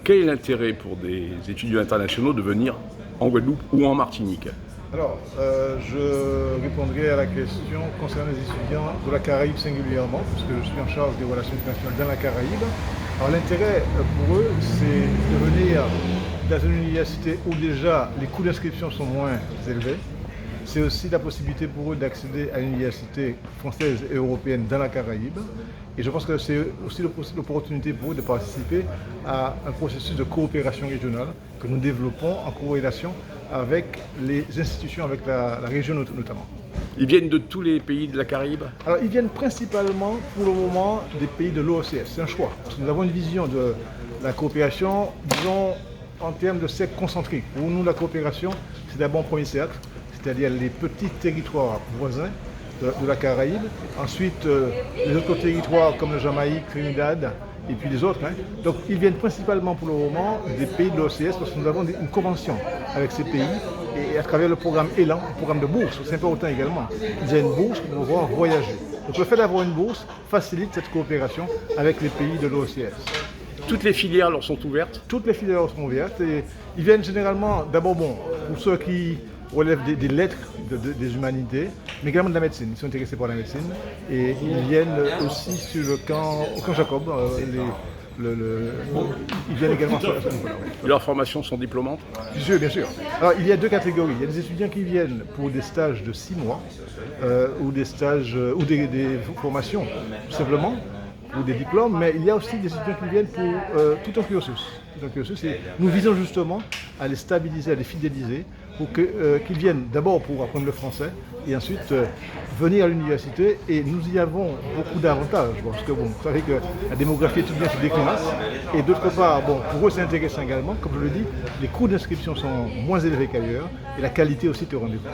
Quel est l'intérêt pour des étudiants internationaux de venir en Guadeloupe ou en Martinique? Alors, je répondrai à la question concernant les étudiants de la Caraïbe singulièrement, puisque je suis en charge des relations internationales dans la Caraïbe. Alors, l'intérêt pour eux, c'est de venir dans une université où déjà les coûts d'inscription sont moins élevés. C'est aussi la possibilité pour eux d'accéder à une université française et européenne dans la Caraïbe. Et je pense que c'est aussi l'opportunité pour eux de participer à un processus de coopération régionale que nous développons en corrélation avec les institutions, avec la région notamment. Ils viennent de tous les pays de la Caraïbe? Alors, ils viennent principalement, pour le moment, des pays de l'OCS. C'est un choix. Parce que nous avons une vision de la coopération, disons, en termes de cercles concentriques. Pour nous, la coopération, c'est d'abord un premier cercle, c'est-à-dire les petits territoires voisins de la Caraïbe. Ensuite, les autres territoires comme le Jamaïque, Trinidad, et puis les autres. Donc, ils viennent principalement pour le moment des pays de l'OCS parce que nous avons une convention avec ces pays. Et à travers le programme ELAN, le programme de bourse, c'est important également. Ils ont une bourse pour pouvoir voyager. Donc, le fait d'avoir une bourse facilite cette coopération avec les pays de l'OCS. Toutes les filières leur sont ouvertes? Toutes les filières sont ouvertes et ils viennent généralement, d'abord, pour ceux qui relèvent des lettres, des humanités, mais également de la médecine. Ils sont intéressés par la médecine et ils viennent aussi sur le camp Jacob. Ils viennent également sur ce niveau-là. Leurs formations sont diplômantes? Bien sûr, bien sûr. Alors, il y a deux catégories. Il y a des étudiants qui viennent pour des stages de 6 mois, ou des stages, ou des formations, tout simplement, ou des diplômes, mais il y a aussi des étudiants qui viennent pour tout un cursus. Et nous visons justement à les stabiliser, à les fidéliser, pour qu'ils viennent d'abord pour apprendre le français et ensuite venir à l'université. Et nous y avons beaucoup d'avantages, parce que vous savez que la démographie étudiante se déclinasse. Et d'autre part, pour eux c'est intéressant également, comme je le dis, les coûts d'inscription sont moins élevés qu'ailleurs et la qualité aussi est au rendez-vous.